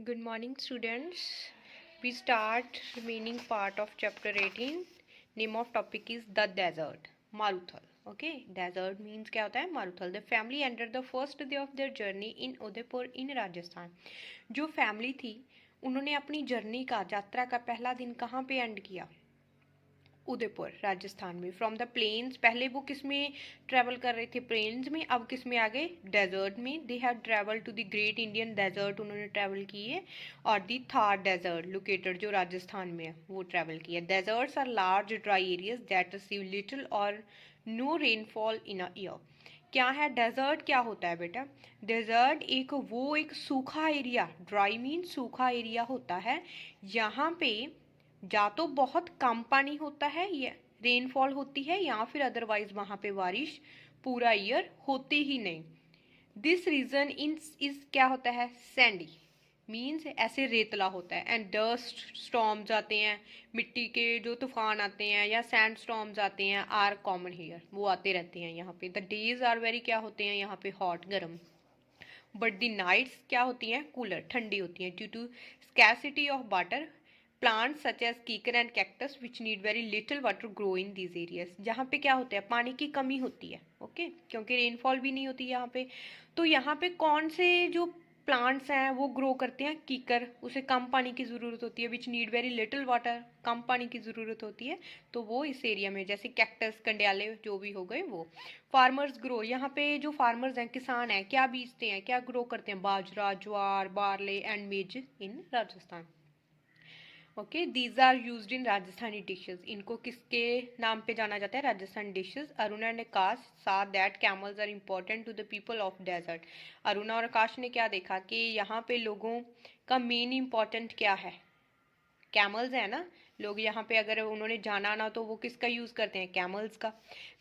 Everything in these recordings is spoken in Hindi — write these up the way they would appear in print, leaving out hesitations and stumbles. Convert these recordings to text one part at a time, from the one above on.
Good morning, students. We start remaining part of chapter 18. Name of topic is the desert, Maruthal. Okay, desert means क्या होता है? Maruthal. The family entered the first day of their journey in Udaipur in Rajasthan. जो फैमिली थी उन्होंने अपनी जर्नी का यात्रा का पहला दिन कहाँ पे एंड किया? उदयपुर राजस्थान में। फ्रॉम द प्लेन्स, पहले वो किस में ट्रैवल कर रहे थे? प्लेन्स में। अब किस में आ गए? डेजर्ट में। They have travel to the great Indian desert, उन्होंने ट्रैवल की है। और दी थार डेजर्ट लोकेटेड, जो राजस्थान में है, वो ट्रैवल किया। Deserts are large dry areas that receive little और no rainfall in a year. क्या है डेजर्ट? क्या होता है बेटा? डेजर्ट एक सूखा एरिया, ड्राई मीन सूखा एरिया होता है। यहाँ पे या तो बहुत कम पानी होता है या रेनफॉल होती है, या फिर अदरवाइज वहां पे बारिश पूरा ईयर होती ही नहीं। दिस रीजन इन इज क्या होता है? सैंडी मीन्स ऐसे रेतला होता है। एंड डस्ट स्टॉर्म्स आते हैं, मिट्टी के जो तूफान आते हैं या सैंड स्टॉर्म्स आते हैं, आर कॉमन हेयर, वो आते रहते हैं यहाँ पे। द डेज आर वेरी क्या होते हैं यहाँ पे? हॉट, गर्म। बट द नाइट्स क्या होती हैं? कूलर, ठंडी होती हैं। Due to scarcity of water, plants such as kikar and cactus which need very little water grow in these areas. जहाँ पे क्या होता है? पानी की कमी होती है। ओके, क्योंकि रेनफॉल भी नहीं होती यहाँ पे। तो यहाँ पे कौन से जो प्लांट्स हैं वो ग्रो करते हैं? कीकर, उसे कम पानी की ज़रूरत होती है। Which need very little water, कम पानी की ज़रूरत होती है, तो वो इस एरिया में, जैसे कैक्टस, कंडियाले जो भी हो गए वो। फार्मर्स ग्रो, यहाँ पे जो फार्मर्स हैं, किसान हैं, क्या बीजते हैं, क्या ग्रो करते हैं? बाजरा, ज्वार, barley and maize in Rajasthan. Okay, these are used in Rajasthani dishes. इनको किसके नाम पे जाना जाता है? Rajasthani dishes. Aruna and Akash saw that camels are important to the people of desert. Aruna और आकाश ने क्या देखा कि यहाँ पे लोगों का मेन इम्पोर्टेंट क्या है? कैमल्स है ना। लोग यहाँ पे अगर उन्होंने जाना ना, तो वो किसका यूज़ करते हैं? कैमल्स का।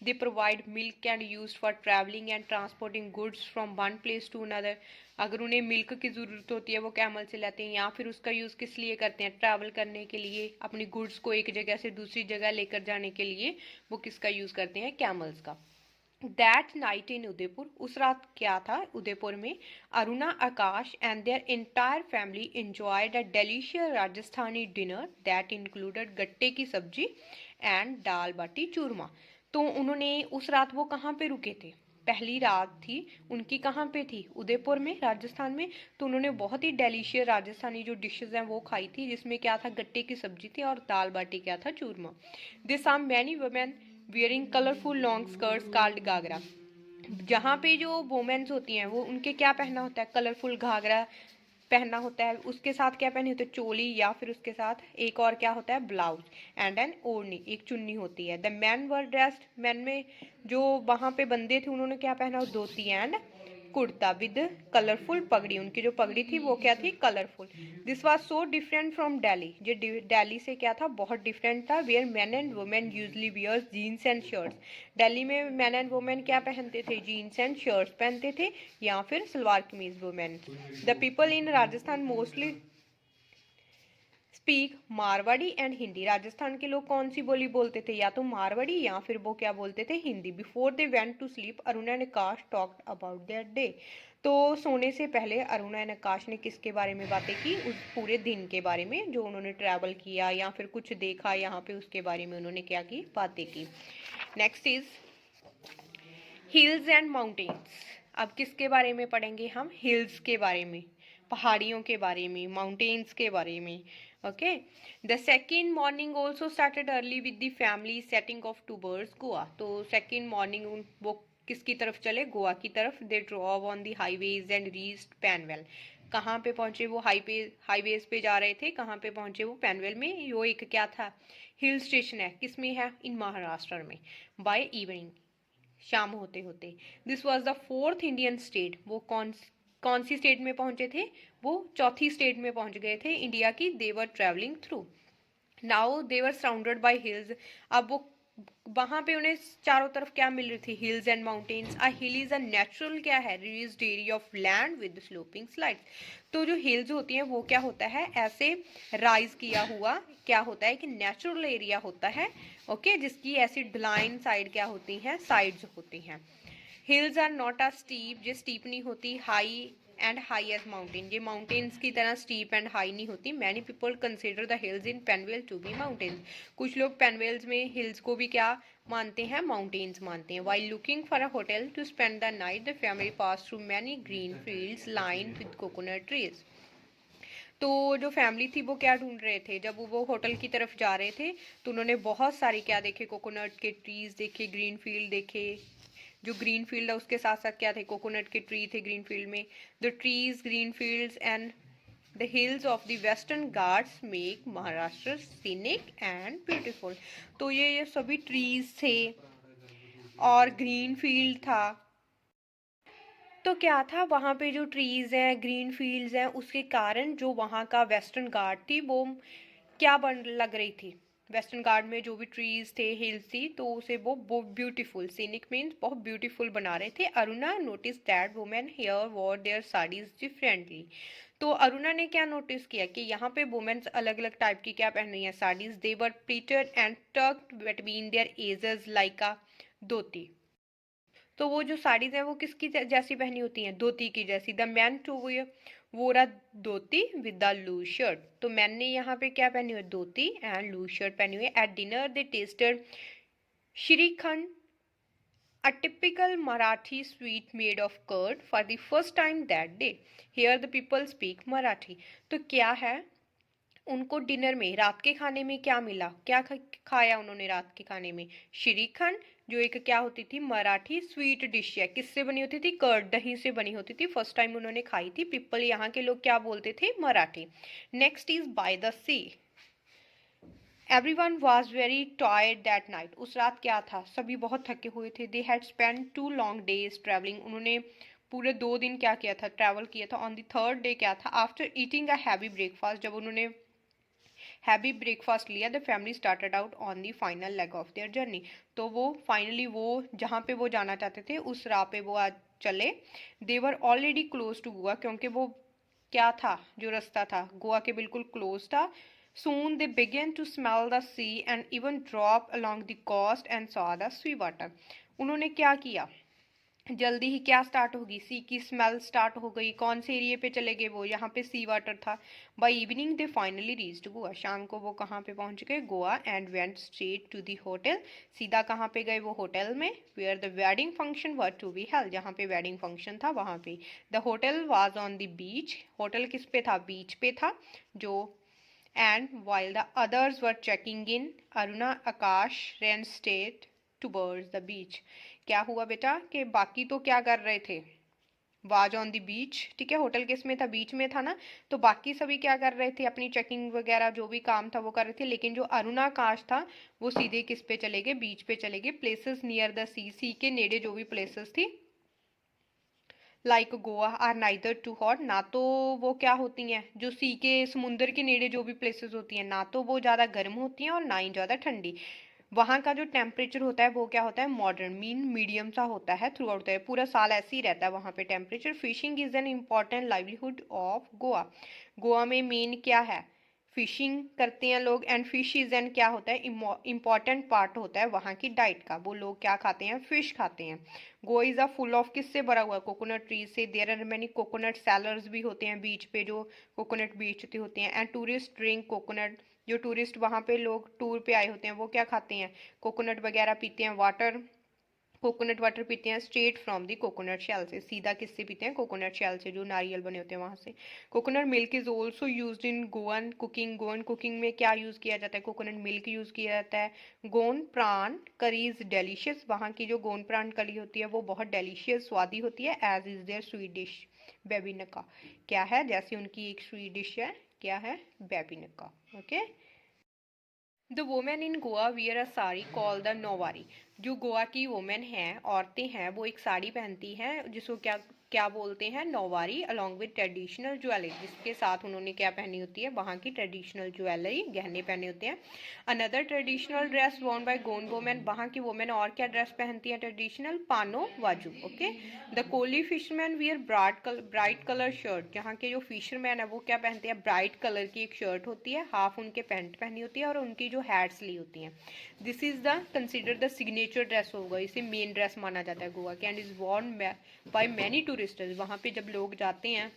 They provide milk and use for travelling and transporting goods from one place to another. अगर उन्हें मिल्क की ज़रूरत होती है, वो कैमल से लेते हैं, या फिर उसका यूज़ किस लिए करते हैं? ट्रैवल करने के लिए, अपनी गुड्स को एक जगह से दूसरी जगह लेकर जाने के लिए वो किसका यूज़ करते हैं? कैमल्स का। दैट नाइट इन उदयपुर, उस रात क्या था उदयपुर में? Aruna, Akash and their entire family enjoyed a delicious Rajasthani dinner that included gatte ki सब्जी एंड दाल बाटी चूरमा। तो उन्होंने उस रात वो कहाँ पे रुके थे? पहली रात थी उनकी, कहाँ पे थी? उदयपुर में, राजस्थान में। तो उन्होंने बहुत ही डेलिशियस राजस्थानी जो डिशेज हैं वो खाई थी, जिसमें क्या था? गट्टे की सब्जी थी और दाल बाटी क्या था? Churma. This are many women wearing colourful long skirts called ghagra. जहाँ पे जो वुमेन्स होती हैं वो, उनके क्या पहनना होता है? कलरफुल घाघरा पहनना होता है। उसके साथ क्या पहनी होती है? चोली, या फिर उसके साथ एक और क्या होता है? ब्लाउज एंड एन ओढ़नी, एक चुन्नी होती है। The man were dressed, man में जो वहाँ पे बंदे थे उन्होंने क्या पहना? Dhoti and kurta with colourful pagdi. उनकी जो पगड़ी थी वो क्या थी? Colourful. This was so different from Delhi, जो दिल्ली से क्या था? बहुत डिफरेंट था। Where man and women usually wears jeans and shirts. Delhi में मैन एंड वुमेन क्या पहनते थे? जीन्स एंड शर्ट्स पहनते थे, या फिर salwar kameez women. The people in Rajasthan mostly speak Marwari and Hindi. Rajasthan के लोग कौन सी बोली बोलते थे? या तो मारवाड़ी, या फिर वो क्या बोलते थे? Hindi. Before they went to sleep, Aruna and Akash talked about their day. तो सोने से पहले अरुणा एंड आकाश ने किसके बारे में बातें की? उस पूरे दिन के बारे में, जो उन्होंने ट्रैवल किया या फिर कुछ देखा यहाँ पे, उसके बारे में उन्होंने क्या की? बातें की। Next is hills and mountains. अब किसके बारे में पढ़ेंगे हम? हिल्स के बारे में, पहाड़ियों के बारे में, माउंटेन्स के बारे में। Okay, the second morning also started early with the family setting of towards Goa. तो सेकेंड मॉर्निंग वो किसकी तरफ चले? गोवा की तरफ। They drove on the highways and reached Panvel. कहाँ पे पहुंचे वो? हाईवेज पे जा रहे थे। कहाँ पे पहुंचे वो? पैनवेल में। वो एक क्या था? हिल स्टेशन है। किस में है? इन महाराष्ट्र में। बाय इवनिंग, शाम होते होते। This was the fourth Indian state. वो कौन सी स्टेट में पहुंचे थे? वो चौथी स्टेट में पहुंच गए थे इंडिया की। They were travelling through, now they were surrounded by hills. अब वो वहां पे उन्हें चारों तरफ क्या मिल रही थी? Hills and mountains. A hill is a natural क्या है? Raised area of land with sloping slides. तो जो हिल्स होती हैं वो क्या होता है? ऐसे राइज किया हुआ क्या होता है? कि नेचुरल एरिया होता है। ओके, जिसकी ऐसी ढलाइन साइड क्या होती हैं? साइड्स होती हैं। Hills are not a steep, जो स्टीप नहीं होती। High and high as mountain. ये माउंटेन्स की तरह स्टीप एंड हाई नहीं होती। Many people consider the hills in Panvel to be mountains. कुछ लोग पेनवेल्स में हिल्स को भी क्या मानते हैं, माउंटेन्स मानते हैं। While looking for a hotel to spend the night the family pass through many green fields lined with coconut trees. तो जो फैमिली थी वो क्या ढूंढ रहे थे, जब वो होटल की तरफ जा रहे थे तो उन्होंने बहुत सारी क्या देखे, कोकोनट के ट्रीज देखे, ग्रीन फील्ड देखे। जो ग्रीन फील्ड है उसके साथ साथ क्या थे, कोकोनट के ट्री थे ग्रीन फील्ड में। The trees, green fields and the hills of the western Ghats make Maharashtra scenic and beautiful. तो ये सभी ट्रीज थे और ग्रीन फील्ड था। तो क्या था, वहाँ पे जो ट्रीज हैं, ग्रीन फील्ड्स हैं, उसके कारण जो वहाँ का वेस्टर्न घाट थी वो क्या बन लग रही थी, वेस्टर्न घाट में जो भी ट्रीज थे, हिल्स थी, तो उसे वो ब्यूटीफुल, सीनिक मीन्स बहुत ब्यूटीफुल बना रहे थे। Aruna notice that women here wore their saris differently. तो अरुणा ने क्या नोटिस किया कि यहाँ पे वुमेन्स अलग अलग टाइप की क्या पहन रही हैं, saris. They were pleated and tucked between their edges like a dhoti. तो वो जो साड़ीज हैं वो किसकी जैसी पहनी होती हैं, धोती की जैसी। द मैन टू वोर अ धोती विद द लूज शर्ट। तो मैन ने यहाँ पे क्या पहनी हुई, धोती एंड लूज शर्ट पहनी हुई। At dinner they tested shrikhand, a typical Marathi sweet made of curd, for the first time that day. Here the people speak Marathi. तो क्या है, उनको डिनर में, रात के खाने में क्या मिला, क्या खाया उन्होंने रात के खाने में, श्रीखंड, जो एक क्या होती थी, मराठी स्वीट डिश है। किससे बनी होती थी, कर्ड, दही से बनी होती थी। फर्स्ट टाइम उन्होंने खाई थी। पीपल, यहाँ के लोग क्या बोलते थे, Marathi. Next is by the sea. Everyone was very tired that night. उस रात क्या था, सभी बहुत थके हुए थे। They had spend 2 long days travelling. उन्होंने पूरे 2 दिन क्या किया था, ट्रैवल किया था। ऑन द थर्ड डे क्या था, after eating a heavy breakfast, जब उन्होंने हैवी ब्रेकफास्ट लिया, the family started out on the final leg of their journey. तो वो फाइनली वो जहाँ पे वो जाना चाहते थे उस राह पे वो आज चले। देवर ऑलरेडी क्लोज टू गोवा, क्योंकि वो क्या था, जो रास्ता था गोवा के बिल्कुल क्लोज था। Soon they began to smell the sea and even drop along the coast and saw the sea water. उन्होंने क्या किया, जल्दी ही क्या स्टार्ट होगी, सी की स्मेल स्टार्ट हो गई। कौन से एरिया पे चले गए वो, यहाँ पे सी वाटर था। By evening they finally reached Goa. शाम को वो कहाँ पे पहुंच गए, Goa. And went straight to the hotel. सीधा कहाँ पे गए वो, होटल में। Where the wedding function were to be held, जहाँ पे वेडिंग फंक्शन था वहाँ पे। The hotel was on the beach. Hotel किस पे था, बीच पे था जो। And while the others were checking in, Aruna, Akash ran straight towards the beach. क्या हुआ बेटा कि बाकी तो क्या कर रहे थे, वाज ऑन द बीच, ठीक है, होटल किस में था, बीच में था ना। तो बाकी सभी क्या कर रहे थे, अपनी चेकिंग वगैरह जो भी काम था वो कर रहे थे। लेकिन जो अरुणा, आकाश था, वो सीधे किस पे चले गए, बीच पे चले गए। Places near the sea, sea के नेड़े जो भी प्लेसेस थी, like Goa are neither too hot, ना तो वो क्या होती हैं, जो सी के समुंदर के नेड़े जो भी प्लेसेस होती हैं, ना तो वो ज़्यादा गर्म होती हैं और ना ही ज़्यादा ठंडी। वहाँ का जो टेम्परेचर होता है वो क्या होता है, मॉडर्न मीन मीडियम सा होता है थ्रू आउट द ईयर, पूरा साल ऐसे ही रहता है वहाँ पे temperature. Fishing is an important livelihood of Goa. Goa में मेन क्या है, फिशिंग करते हैं लोग। एंड फिश इज एन क्या होता है, इम्पॉर्टेंट पार्ट होता है वहाँ की डाइट का। वो लोग क्या खाते हैं, फिश खाते हैं। Goa is a full of, किससे भरा हुआ है, कोकोनट ट्रीज से। There are many coconut sellers भी होते हैं बीच पे जो कोकोनट बेचते होते हैं। एंड टूरिस्ट ड्रिंक कोकोनट, जो टूरिस्ट वहाँ पे लोग टूर पे आए होते हैं वो क्या खाते हैं, कोकोनट वगैरह पीते हैं। वाटर, कोकोनट वाटर पीते हैं straight from the coconut shell से। सीधा किससे पीते हैं, कोकोनट शेल से, जो नारियल बने होते हैं वहाँ से। Coconut milk is also use in Goan cooking. Goan cooking में क्या यूज़ किया जाता है, कोकोनट मिल्क यूज़ किया जाता है। गोन प्रान करी इज डेलीशियस। वहाँ की जो गोन प्रान करी होती है वो बहुत डेलीशियस, स्वादी होती है। As is their sweet dish bebinca, क्या है, जैसे उनकी एक स्वीट डिश है, क्या है, bebinca. Okay. The women in Goa wear a sari call the nauvari. जो गोवा की वोमेन हैं, औरतें हैं, वो एक साड़ी पहनती हैं जिसको क्या क्या बोलते हैं, नौवारी। अलॉन्ग विद ट्रेडिशनल ज्वेलरी, जिसके साथ उन्होंने क्या पहनी होती है, वहाँ की ट्रेडिशनल ज्वेलरी, गहने पहने होते हैं। Another traditional dress Warne bye Gond women. वहाँ की वोमेन और क्या ड्रेस पहनती हैं traditional, pano bhaju. Okay. The Koli fisherman wear bright colour shirt. जहाँ के जो फिशरमैन है वो क्या पहनते हैं, ब्राइट कलर की एक शर्ट होती है, हाफ उनके पैंट पहनी होती है और उनकी जो हैट्स ली होती हैं। This is the consider the signature dress होगा, इसे मेन ड्रेस माना जाता है गोवा के। And is Warne by many tourist tourist, वहाँ पे जब लोग जाते हैं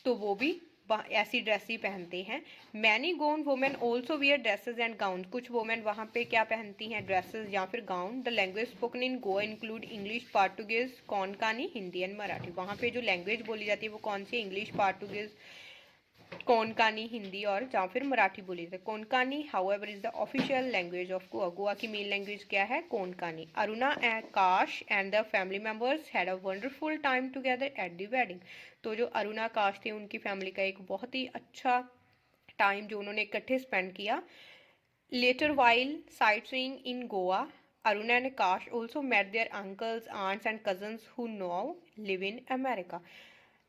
तो वो भी ऐसी ड्रेस ही पहनते हैं। Many Goan women also wear dresses and gown, कुछ वुमेन वहाँ पे क्या पहनती हैं, ड्रेसेस या फिर gown. The language spoken in Goa include English, Portuguese, Konkani, Hindi and Marathi. वहाँ पे जो लैंग्वेज बोली जाती है वो कौन सी, इंग्लिश, पार्टुगेज, कोंकणी, हिंदी और या फिर मराठी बोली जाती है। Konkani however is the official language of Goa. Goa की मेन लैंग्वेज क्या है, कोंकणी। अरुणा एंड काश and the family members had a wonderful time together at the wedding. तो जो अरुणा काश थे उनकी फैमिली का एक बहुत ही अच्छा टाइम जो उन्होंने इकट्ठे स्पेंड किया। Later while sightseeing in Goa, Aruna and Akash also met their uncles, aunts and cousins who now live in America.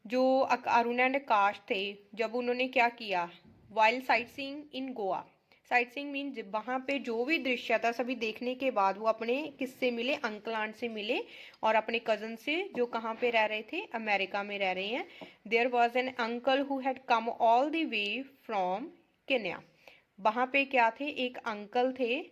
जो अरुणा एंड आकाश थे, जब उन्होंने क्या किया, while sightseeing in Goa, sight seeing mean वहाँ पे जो भी दृश्य था सभी देखने के बाद वो अपने किससे मिले, अंकल आंट से मिले और अपने कजन से जो कहाँ पे रह रहे थे, अमेरिका में रह रहे हैं। There was an uncle who had come all the way from Kenya. वहाँ पे क्या थे, एक अंकल थे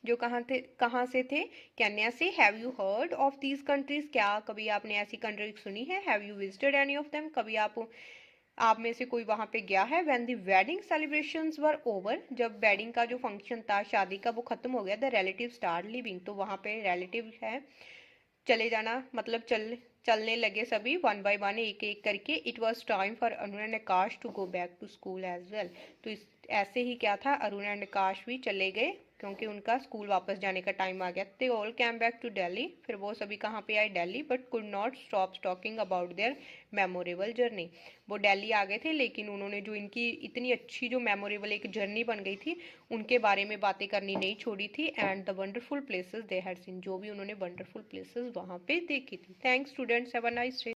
जो कहाँ से थे, केन्या से। Have you heard of these countries, क्या कभी आपने ऐसी कंट्री सुनी है। Have you visited any of them, कभी आप में से कोई वहां पे गया है। When the wedding celebrations were over, जब वेडिंग का जो फंक्शन था, शादी का, वो खत्म हो गया। द रिलेटिव स्टार्ट लिविंग, तो वहां पे रिलेटिव है, चले जाना मतलब चलने लगे सभी वन बाय वन, एक एक करके। It was time for Arun and Akash to go back to school as well. तो ऐसे ही क्या था, अरुण एंड आकाश भी चले गए क्योंकि उनका स्कूल वापस जाने का टाइम आ गया। They all came back to Delhi, फिर वो सभी कहाँ पे आए, Delhi. But could not stop talking about their memorable journey. वो दिल्ली आ गए थे लेकिन उन्होंने जो इनकी इतनी अच्छी जो मेमोरेबल एक जर्नी बन गई थी उनके बारे में बातें करनी नहीं छोड़ी थी। And the wonderful places they had seen, जो भी उन्होंने वंडरफुल प्लेसेस वहाँ पे देखी थी। Thanks students, have a nice day.